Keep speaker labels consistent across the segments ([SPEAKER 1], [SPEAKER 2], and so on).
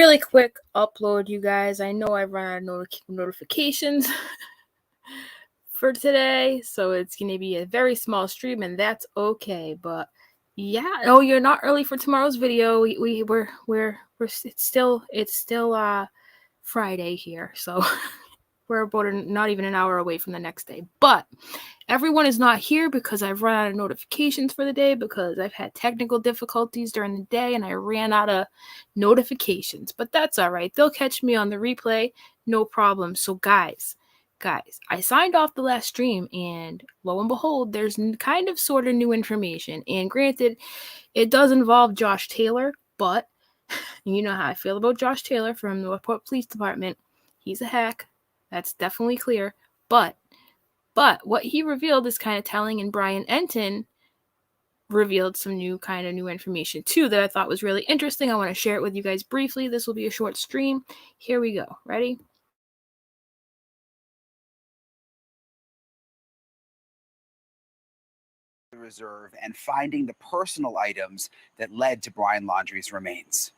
[SPEAKER 1] Really quick upload, you guys. I know I've run out of notifications for today, so it's going to be a very small stream, and that's okay. But yeah, oh, you're not early for tomorrow's video. It's still Friday here, so we're about not even an hour away from the next day. But everyone is not here because I've run out of notifications for the day, because I've had technical difficulties during the day and I ran out of notifications. But that's all right. They'll catch me on the replay, no problem. So guys, I signed off the last stream, and lo and behold, there's kind of sort of new information. And granted, it does involve Josh Taylor, but you know how I feel about Josh Taylor from the Northport Police Department. He's a hack. That's definitely clear. But what he revealed is kind of telling, and Brian Enton revealed some new information too that I thought was really interesting. I want to share it with you guys briefly. This will be a short stream. Here we go. Ready?
[SPEAKER 2] The reserve and finding the personal items that led to Brian Laundrie's remains.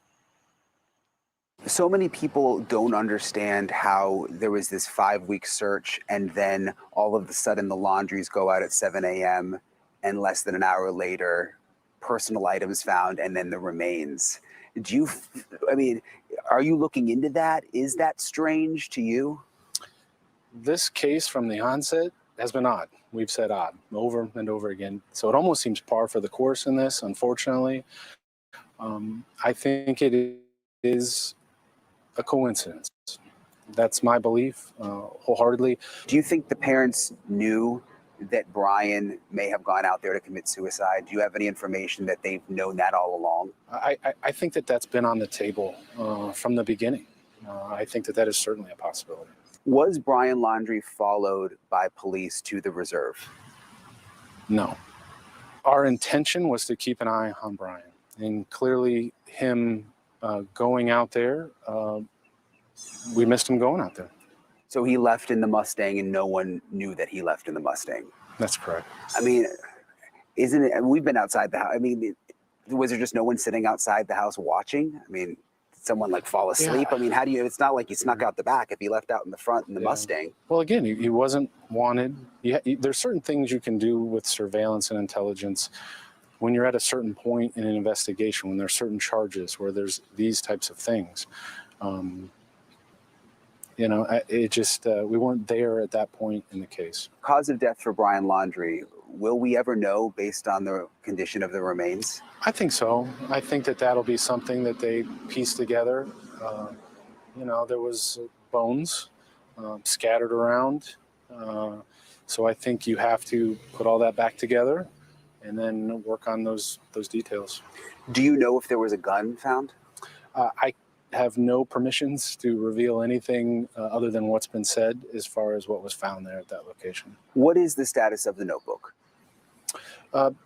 [SPEAKER 2] So many people don't understand how there was this 5-week search, and then all of a sudden the Laundries go out at 7 a.m. and less than an hour later, personal items found, and then the remains. Are you looking into that? Is that strange to you?
[SPEAKER 3] This case from the onset has been odd. We've said odd over and over again. So it almost seems par for the course in this, unfortunately. I think it is a coincidence. That's my belief, wholeheartedly.
[SPEAKER 2] Do you think the parents knew that Brian may have gone out there to commit suicide? Do you have any information that they've known that all along?
[SPEAKER 3] I think that that's been on the table from the beginning. I think that is certainly a possibility.
[SPEAKER 2] Was Brian Laundrie followed by police to the reserve?
[SPEAKER 3] No. Our intention was to keep an eye on Brian, and clearly him going out there, we missed him going out there.
[SPEAKER 2] So he left in the Mustang and no one knew that he left in the Mustang?
[SPEAKER 3] That's correct.
[SPEAKER 2] I mean, isn't it, we've been outside the house. I mean, was there just no one sitting outside the house watching? I mean, someone like fall asleep? Yeah. I mean, how do you, it's not like he snuck out the back if he left out in the front in the Mustang.
[SPEAKER 3] Well, again, he wasn't wanted. There's certain things you can do with surveillance and intelligence when you're at a certain point in an investigation, when there's certain charges, where there's these types of things. You know, it just, we weren't there at that point in the case.
[SPEAKER 2] Cause of death for Brian Laundrie, will we ever know based on the condition of the remains?
[SPEAKER 3] I think so. I think that that'll be something that they piece together. You know, there was bones scattered around. So I think you have to put all that back together and then work on those details.
[SPEAKER 2] Do you know if there was a gun found?
[SPEAKER 3] I have no permissions to reveal anything other than what's been said as far as what was found there at that location.
[SPEAKER 2] What is the status of the notebook?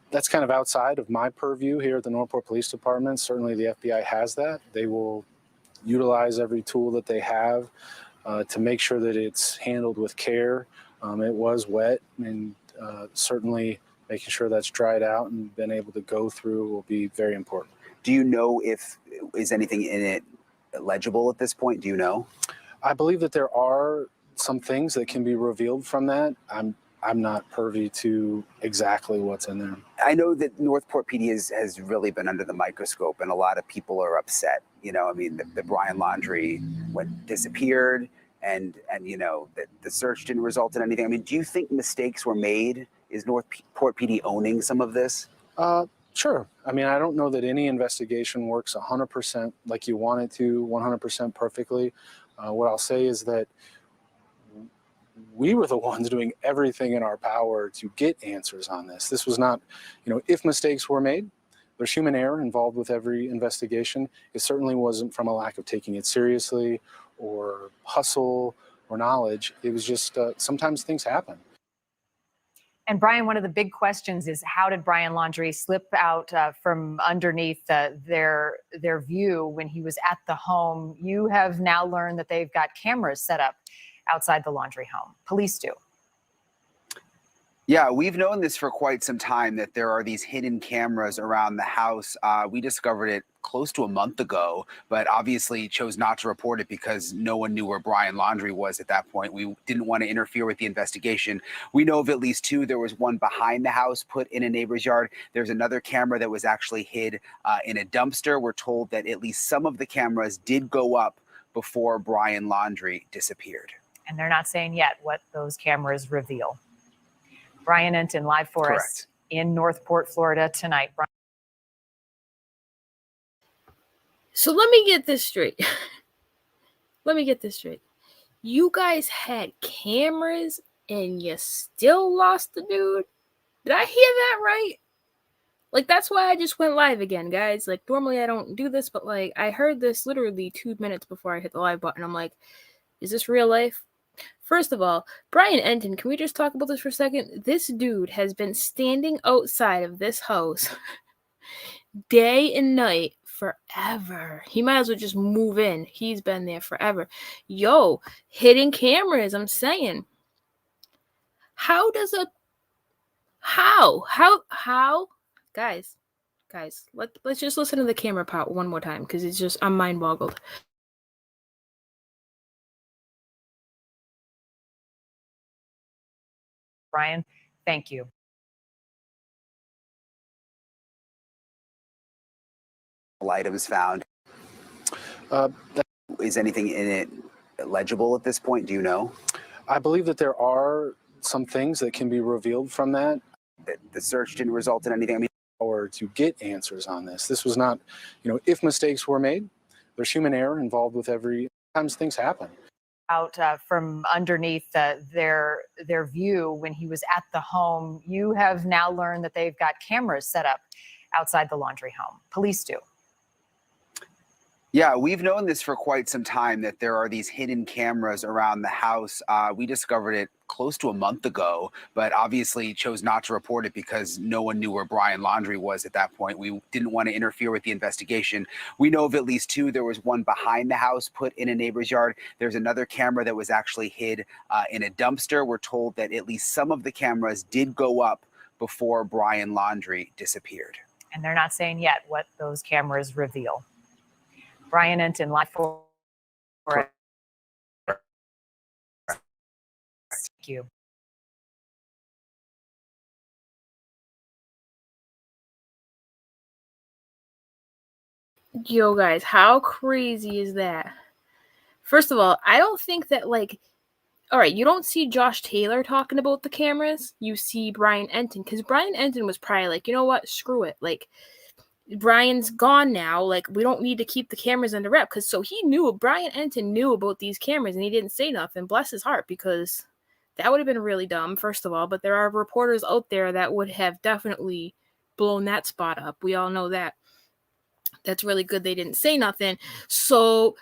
[SPEAKER 3] That's kind of outside of my purview here at the Northport Police Department. Certainly the FBI has that. They will utilize every tool that they have to make sure that it's handled with care. It was wet, and certainly making sure that's dried out and been able to go through will be very important.
[SPEAKER 2] Do you know if is anything in it legible at this point? Do you know?
[SPEAKER 3] I believe that there are some things that can be revealed from that. I'm not privy to exactly what's in there.
[SPEAKER 2] I know that Northport PD has really been under the microscope, and a lot of people are upset. You know, I mean, the Brian Laundrie disappeared, and you know, that the search didn't result in anything. I mean, do you think mistakes were made? Is Northport PD owning some of this?
[SPEAKER 3] Sure. I mean, I don't know that any investigation works 100% like you want it to, 100% perfectly. What I'll say is that we were the ones doing everything in our power to get answers on this. This was not, you know, if mistakes were made, there's human error involved with every investigation. It certainly wasn't from a lack of taking it seriously or hustle or knowledge. It was just sometimes things happen.
[SPEAKER 4] And Brian, one of the big questions is, how did Brian Laundrie slip out from underneath their view when he was at the home? You have now learned that they've got cameras set up outside the Laundrie home. Police do.
[SPEAKER 2] Yeah, we've known this for quite some time, that there are these hidden cameras around the house. We discovered it close to a month ago, but obviously chose not to report it because no one knew where Brian Laundrie was at that point. We didn't want to interfere with the investigation. We know of at least two. There was one behind the house put in a neighbor's yard. There's another camera that was actually hid in a dumpster. We're told that at least some of the cameras did go up before Brian Laundrie disappeared.
[SPEAKER 4] And they're not saying yet what those cameras reveal. Brian Enton live for us in Northport, Florida tonight.
[SPEAKER 1] So let me get this straight. Let me get this straight. You guys had cameras and you still lost the dude? Did I hear that right? Like, that's why I just went live again, guys. Like, normally I don't do this, but, like, I heard this literally 2 minutes before I hit the live button. I'm like, is this real life? First of all, Brian Enton, can we just talk about this for a second? This dude has been standing outside of this house day and night forever. He might as well just move in. He's been there forever. Yo, hidden cameras, I'm saying. How does a... How? Guys, let's just listen to the camera part one more time, because it's just, I'm mind boggled.
[SPEAKER 4] Brian, thank you.
[SPEAKER 2] Items found. Is anything in it legible at this point? Do you know?
[SPEAKER 3] I believe that there are some things that can be revealed from that.
[SPEAKER 2] The search didn't result in anything. I mean,
[SPEAKER 3] or to get answers on this. This was not, if mistakes were made, there's human error involved with every times things happen.
[SPEAKER 4] Out from underneath their view when he was at the home, you have now learned that they've got cameras set up outside the Laundrie home. Police do.
[SPEAKER 2] Yeah, we've known this for quite some time, that there are these hidden cameras around the house. We discovered it close to a month ago, but obviously chose not to report it because no one knew where Brian Laundrie was at that point. We didn't want to interfere with the investigation. We know of at least two. There was one behind the house put in a neighbor's yard. There's another camera that was actually hid in a dumpster. We're told that at least some of the cameras did go up before Brian Laundrie disappeared.
[SPEAKER 4] And they're not saying yet what those cameras reveal. Brian Enton live for Thank you.
[SPEAKER 1] Yo, guys, how crazy is that? First of all, I don't think that, all right, you don't see Josh Taylor talking about the cameras. You see Brian Enton, because Brian Enton was probably like, you know what, screw it. Brian's gone now. We don't need to keep the cameras under wrap. So Brian Enton knew about these cameras and he didn't say nothing. Bless his heart, because that would have been really dumb, first of all. But there are reporters out there that would have definitely blown that spot up. We all know that. That's really good they didn't say nothing. So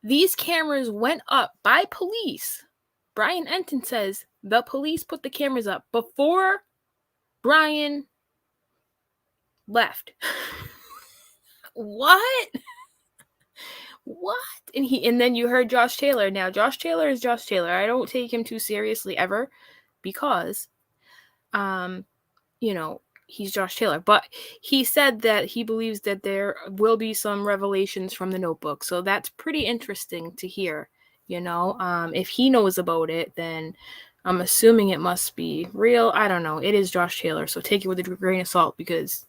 [SPEAKER 1] these cameras went up by police. Brian Enton says the police put the cameras up before Brian left. What? And then you heard Josh Taylor. Now, Josh Taylor is Josh Taylor. I don't take him too seriously ever, because he's Josh Taylor. But he said that he believes that there will be some revelations from the notebook. So that's pretty interesting to hear. If he knows about it, then I'm assuming it must be real. I don't know. It is Josh Taylor, so take it with a grain of salt, because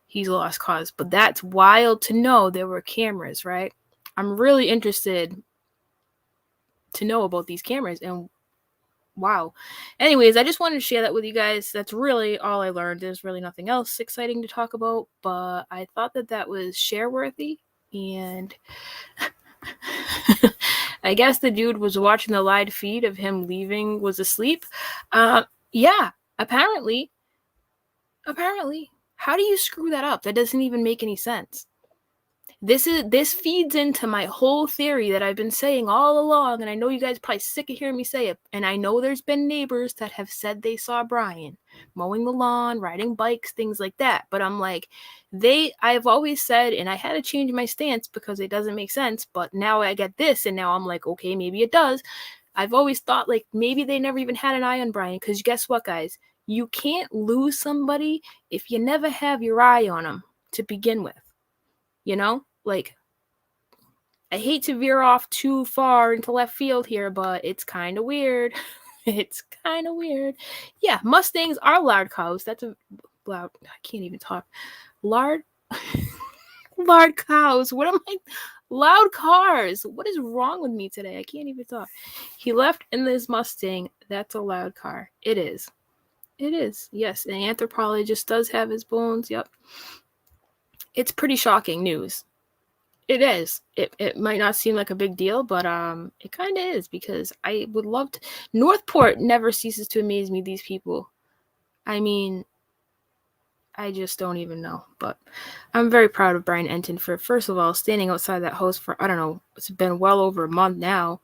[SPEAKER 1] he's a lost cause. But that's wild to know there were cameras, right? I'm really interested to know about these cameras, and wow. Anyways, I just wanted to share that with you guys. That's really all I learned. There's really nothing else exciting to talk about, but I thought that was share-worthy, and I guess the dude was watching the live feed of him leaving, was asleep. Yeah, apparently. How do you screw that up? That doesn't even make any sense. This feeds into my whole theory that I've been saying all along, and I know you guys are probably sick of hearing me say it, and I know there's been neighbors that have said they saw Brian mowing the lawn, riding bikes, things like that. But I'm like, I've always said, and I had to change my stance because it doesn't make sense, but now I get this, and now I'm like, okay, maybe it does. I've always thought maybe they never even had an eye on Brian, because guess what, guys? You can't lose somebody if you never have your eye on them to begin with. You know, like, I hate to veer off too far into left field here, but it's kind of weird. It's kind of weird. Yeah, Mustangs are lard cows. That's a loud. I can't even talk. Lard cows. What am I? Loud cars. What is wrong with me today? I can't even talk. He left in this Mustang. That's a loud car. It is. It is. Yes, an anthropologist does have his bones. Yep. It's pretty shocking news. It is. It might not seem like a big deal, but it kind of is, because I would love to. Northport never ceases to amaze me, these people. I mean, I just don't even know. But I'm very proud of Brian Enton for, first of all, standing outside that house for, I don't know, it's been well over a month now.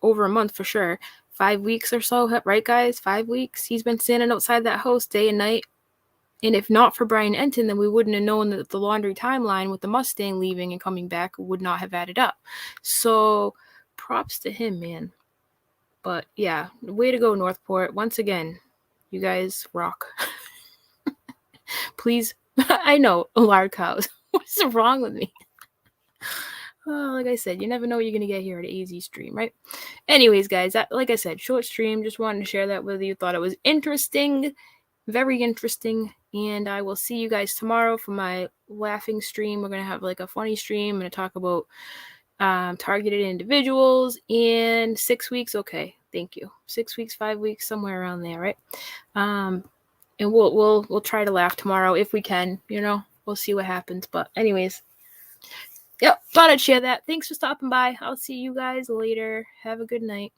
[SPEAKER 1] Over a month for sure. 5 weeks or so, right, guys? 5 weeks. He's been standing outside that house day and night. And if not for Brian Enton, then we wouldn't have known that the Laundrie timeline with the Mustang leaving and coming back would not have added up. So props to him, man. But yeah, way to go, Northport. Once again, you guys rock. Please, I know, lard cows. What is wrong with me? Well, like I said, you never know what you're going to get here at an AZ stream, right? Anyways, guys, like I said, short stream. Just wanted to share that with you. Thought it was interesting. Very interesting. And I will see you guys tomorrow for my laughing stream. We're going to have like a funny stream. I'm going to talk about targeted individuals in 6 weeks. Okay, thank you. 6 weeks, 5 weeks, somewhere around there, right? And we'll try to laugh tomorrow if we can, you know. We'll see what happens. But anyways, yep, thought I'd share that. Thanks for stopping by. I'll see you guys later. Have a good night.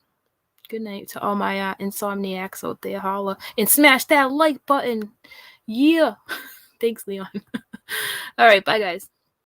[SPEAKER 1] Good night to all my insomniacs out there. Holla and smash that like button. Yeah. Thanks, Leon. All right, bye, guys.